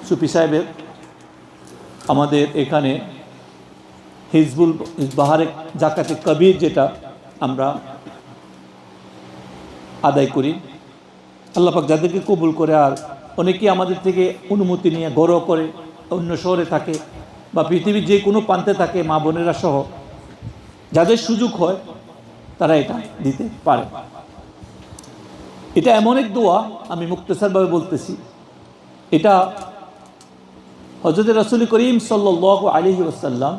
সুফি সাহেবের আমাদের এখানে হিজবুল বাহারে জাকাতে কবির যেটা আমরা আদায় করি, আল্লাহ পাক যাদেরকে কবুল করে, আর অনেকেই আমাদের থেকে অনুমতি নিয়ে গড় করে অন্য শহরে থাকে বা পৃথিবীর যে কোনো প্রান্তে থাকে, মা বোনেরা সহ যাদের সুযোগ হয় তারা এটা দিতে পারে। এটা এমন এক দোয়া, আমি মুক্তসারভাবে বলতেছি, এটা হযরত রাসূল করিম সাল্লাল্লাহু আলাইহি ওয়াসাল্লাম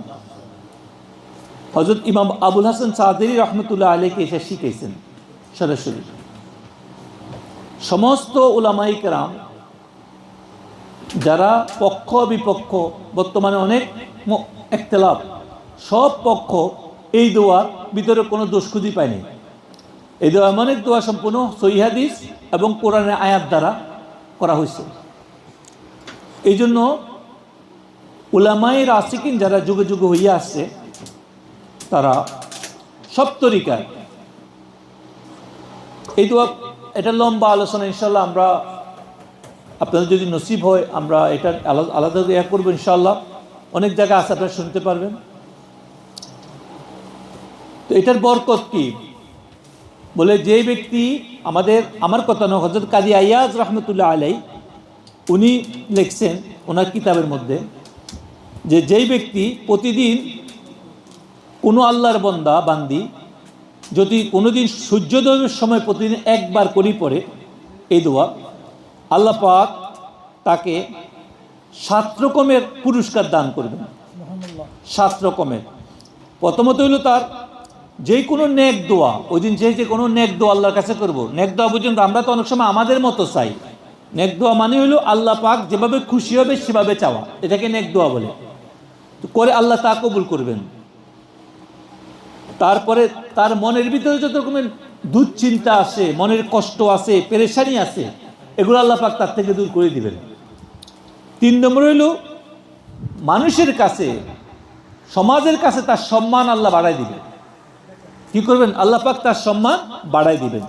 হযরত ইমাম আবুল হাসান সাদেরী রহমতুল্লাহ আলাইহিকে এসে শিখাইছেন সরাসরি। সমস্ত উলামায়ে কেরাম যারা পক্ষ বিপক্ষ, বর্তমানে অনেক ইখতিলাফ, সব পক্ষ এই দোয়ার ভিতরে কোনো দোষ খুঁজে পায়নি। এই দোয়া এমন এক দোয়া সম্পূর্ণ সহিহ হাদিস এবং কোরআনের আয়াত দ্বারা করা হয়েছে। এই জন্য উলামায়ে রাসিকিন যারা যুগে যুগে হইয়া আসছে, তারা সব তরিকায় এই দোয়া, এটা লম্বা আলোচনা ইনশাল্লাহ, আমরা আপনাদের যদি নসিব হয় আমরা এটা আলাদা ইয়া করবো ইনশাল্লাহ। অনেক জায়গা আছে, আপনারা শুনতে পারবেন। তো এটার বরকত কি বলে, যে ব্যক্তি আমার কথা নয়, হযরত কাজী আইয়াজ রহমতুল্লাহ আলাই উনি লিখছেন ওনার কিতাবের মধ্যে যে যেই ব্যক্তি প্রতিদিন কোনো আল্লাহর বান্দি যদি কোনোদিন সূর্যোদয়ের সময় প্রতিদিন একবার করি পড়ে এই দোয়া, আল্লাহ পাক তাকে 7 রকমের পুরস্কার দান করবেন। 7 রকমের। প্রথমত হইল তার যে কোনো নেক দোয়া, ওই দিন যে কোনো নেক দোয়া আল্লাহর কাছে করব। নেক দোয়া পর্যন্ত আমরা তো অনেক সময় আমাদের মতো চাই। নেক দোয়া মানে হইল আল্লাহ পাক যেভাবে খুশি হবে সেভাবে চাওয়া, এটাকে নেক দোয়া বলে। তো করে আল্লাহ তা কবুল করবেন। তারপরে তার মনের ভিতরে যত রকমের দুশ্চিন্তা আছে, মনের কষ্ট আছে, পেরেশানি আছে, এগুলো আল্লাহ পাক তার থেকে দূর করে দিবেন। 3 নম্বর হইল মানুষের কাছে, সমাজের কাছে তার সম্মান আল্লাহ বাড়াই দিবেন। কি করবেন? আল্লাহ পাক তার সম্মান বাড়াই দিবেন।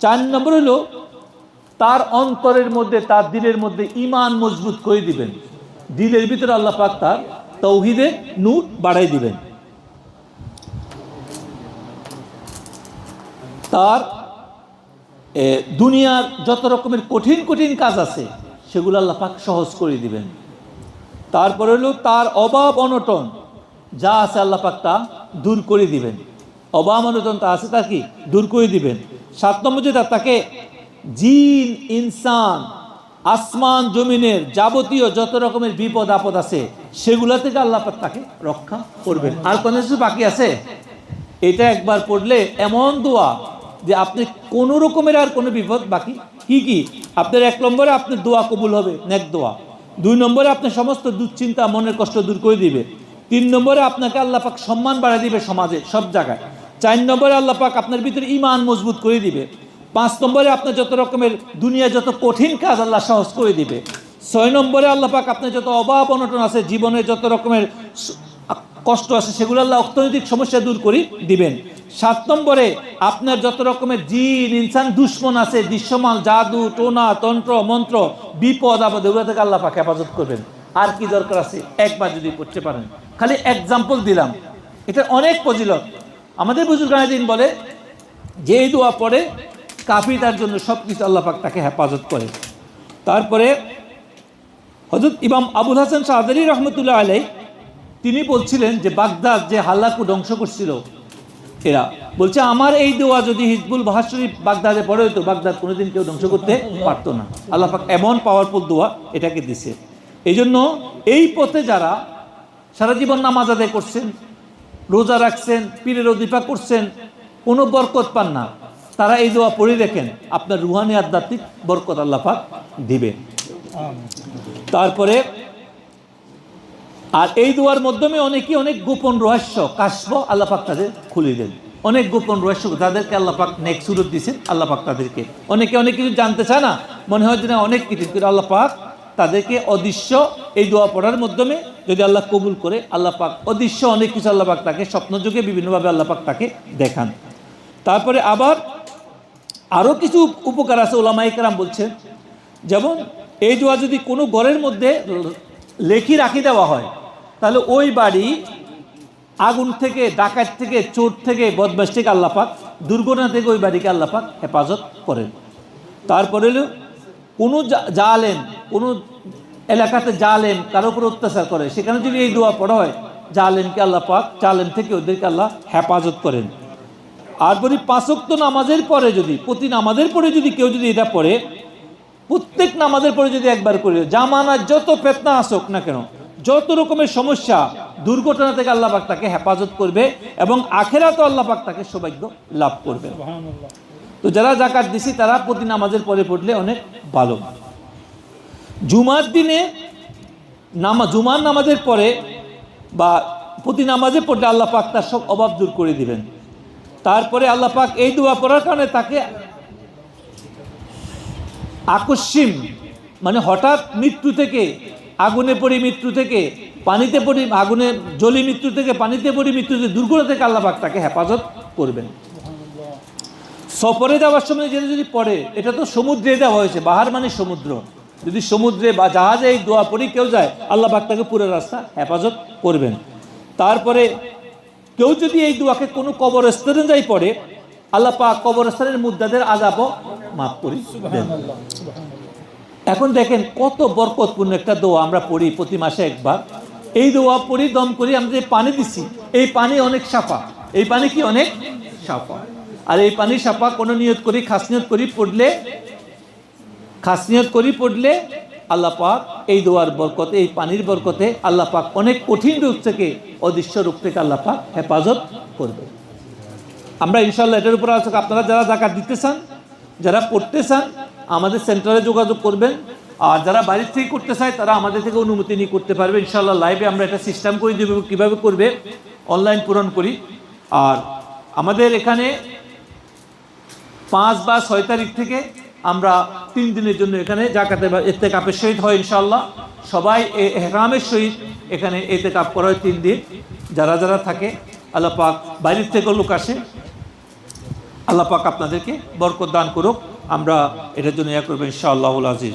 4 নম্বর হইল তার অন্তরের মধ্যে, তার দিলের মধ্যে ঈমান মজবুত করে দিবেন। দিলের ভিতরে আল্লাহ পাক তার তাওহীদের নূর বাড়াই দিবেন। তার দুনিয়ার যত রকমের কঠিন কঠিন কাজ আছে সেগুলো আল্লাহ পাক সহজ করে দিবেন। তারপরে হলো তার অভাব অনটন যা আছে আল্লাহ পাক তা দূর করে দিবেন। অভাব অনটন তা আছে তা কি দূর করে দিবেন। 7 নম্বর যেটা, তাকে জিন ইনসান আসমান জমিনের যাবতীয় যত রকমের বিপদ আপদ আছে সেগুলো থেকে আল্লাহ পাক তাকে রক্ষা করবেন। আর কোনো কিছু বাকি আছে? এটা একবার পড়লে এমন দোয়া যে আপনি কোনো রকমের আর কোনো বিপদ বাকি কি আপনার 1 নম্বরে আপনার দোয়া কবুল হবে, নেক দোয়া। 2 নম্বরে আপনার সমস্ত দুশ্চিন্তা মনের কষ্ট দূর করে দিবে। 3 নম্বরে আপনাকে আল্লাহ পাক সম্মান বাড়ায় দিবে সমাজে সব জায়গায়। 4 নম্বরে আল্লাহ পাক আপনার ভিতরে ঈমান মজবুত করে দিবে। 5 নম্বরে আপনার যত রকমের দুনিয়ার যত কঠিন কাজ আল্লাহ সহজ করে দিবে। 6 নম্বরে আল্লাহ পাক আপনার যত অভাব অনটন আছে, জীবনের যত রকমের কষ্ট আছে সেগুলো আল্লাহ অর্থনৈতিক সমস্যা দূর করে দিবেন। 7 নম্বরে আপনার যত রকমের জিন ইনসান দুশ্মন আছে, দৃশ্যমান জাদু টোনা তন্ত্র মন্ত্র বিপদ আপদ, এগুলো থেকে আল্লাহ পাক হেফাজত করবেন। আর কি দরকার আছে? একবার যদি পড়তে পারেন, খালি এক্সাম্পল দিলাম, এটা অনেক ফজিলত। আমাদের বুজুর্গানে দিন বলে যে এই দোয়া পড়ে কাফি তার জন্য সব কিছু আল্লাহ পাক তাকে হেফাজত করে। তারপরে হযরত ইমাম আবুল হাসান সাদেরী রহমতুল্লাহ আলাইহি তিনি বলছিলেন যে বাগদাদ যে হাল্লাকু ধ্বংস করছিল এরা, বলছে আমার এই দোয়া যদি হিজবুল বাহার শরীফ বাগদাদে পড়ে হতো, বাগদাদ কোনোদিন কেউ ধ্বংস করতে পারতো না। আল্লাহ পাক এমন পাওয়ারফুল দোয়া এটাকে দিছে। এই জন্য এই পথে যারা সারা জীবন নামাজ আদায় করছেন, রোজা রাখছেন, পীরের ওজিফা করছেন, কোনো বরকত পান না, তারা এই দোয়া পড়ে দেখেন, আপনার রুহানি আধ্যাত্মিক বরকত আল্লাহ পাক দিবে। তারপরে আর এই দোয়ার মাধ্যমে অনেকে অনেক গোপন রহস্য কাশফ আল্লাহ পাক তাদের খুলে দেন। অনেক গোপন রহস্য যাদেরকে আল্লাহ পাক নেক সুরত দিয়েছেন, আল্লাহ পাক তাদেরকে অনেকে অনেক কিছু জানতে চায় না, মনে হয় যে না অনেক কিছু, কিন্তু আল্লাহ পাক তাদেরকে অদৃশ্য এই দোয়া পড়ার মাধ্যমে যদি আল্লাহ কবুল করে, আল্লাহ পাক অদৃশ্য অনেক কিছু আল্লাহ পাক তাকে স্বপ্নযোগে বিভিন্নভাবে আল্লাহ পাক তাকে দেখান। তারপরে আবার আরও কিছু উপকার আছে, ওলামায়ে কেরাম বলছেন, যেমন এই দোয়া যদি কোনো ঘরের মধ্যে লেখি রাখি দেওয়া হয়, তাহলে ওই বাড়ি আগুন থেকে, ডাকাত থেকে, চোর থেকে, বদমাশ থেকে আল্লাহ পাক, দুর্ঘটনা থেকে ওই বাড়িকে আল্লাহ পাক হেফাজত করেন। তারপরে হলো কোনো জালেম, কোনো এলাকাতে জালেম কারো উপর অত্যাচার করে, সেখানে যদি এই দোয়া পড়া হয়, জালেমকে আল্লাহ পাক, জালেম থেকে ওদেরকে আল্লাহ হেফাজত করেন। আর বলি 5 ওয়াক্ত নামাজের পরে যদি, প্রতি নামাজের পরে যদি কেউ যদি এটা পড়ে, প্রত্যেক নামাজের পরে যদি একবার করে, জামানার যত ফিতনা আসুক না কেন, যত রকমের সমস্যা, দুর্ঘটনা থেকে আল্লাহ পাক তাকে হেফাজত করবে এবং আখেরাতে আল্লাহ পাক তাকে সৌভাগ্য লাভ করবে। তো যারা যাকাত দিছি তারা প্রতি নামাজের পরে পড়লে অনেক ভালো। জুমার দিনে জুমার নামাজের পরে বা প্রতি নামাজে পড়লে আল্লাহ পাক তার সব অভাব দূর করে দিবেন। তারপরে আল্লাহ পাক এই দোয়া পড়ার কারণে তাকে আকস্মিক, মানে হঠাৎ মৃত্যু থেকে, আগুনে পড়ি মৃত্যু থেকে, পানিতে পড়ি, আগুনে জ্বলি মৃত্যু থেকে, পানিতে পড়ি মৃত্যু থেকে, দুর্ঘটনা থেকে আল্লাহ পাক তাকে হেফাজত করবেন। সফরে যাওয়ার সময় যেটা যদি পড়ে, এটা তো সমুদ্রে দেওয়া হয়েছে, বাহার মানে সমুদ্র, যদি সমুদ্রে বা জাহাজে এই দোয়া পড়ি কেউ যায়, আল্লাহ পাক তাকে পুরো রাস্তা হেফাজত করবেন। তারপরে কেউ যদি এই দোয়াকে কোনো কবরস্থানে যাই পড়ে, আল্লাহ পাক কবরস্থানের মুদ্দাদের আযাবও মাফ করে দেন। এখন দেখেন কত বরকতপূর্ণ একটা দোয়া আমরা পড়ি প্রতি মাসে একবার। এই দোয়া পড়ি, দম করি, আমরা যে পানি দিচ্ছি এই পানি অনেক সাফা, এই পানি কি অনেক সাফা। আর এই পানি সাফা কোনো নিয়ত করি, খাস নিয়ত করি পড়লে আল্লাহ পাক এই দোয়ার বরকতে, এই পানির বরকতে আল্লাহ পাক অনেক কঠিন রূপ থেকে, অদৃশ্য রূপ থেকে আল্লাহ পাক হেফাজত করবে। আমরা ইনশাআল্লাহ এটার উপর আলোচনা। আপনারা যারা যাকাত দিতে চান, যারা পড়তে চান, আমাদের সেন্টারে যোগাযোগ করবেন। আর যারা বাড়ির থেকে করতে চায় তারা আমাদের থেকে অনুমতি নিয়ে করতে পারবে। ইনশাআল্লাহ লাইভে আমরা এটা সিস্টেম করে দেব, কীভাবে করবে, অনলাইন পূরণ করি। আর আমাদের এখানে 5 বা 6 তারিখ থেকে আমরা 3 দিনের জন্য এখানে যাকাতে বা ইত্তেকাফের সহিত হয় ইনশাআল্লাহ। সবাই ইহরামের সহিত এখানে ইত্তেকাফ করা হয় 3 দিন। যারা যারা থাকে, আল্লাহ পাক বাইরের থেকেও লোক আসে, আল্লাহ পাক আপনাদেরকে বরকত দান করুক। আমরা এটার জন্য ইয়া করবো ইনশাআল্লাহুল আজিজ।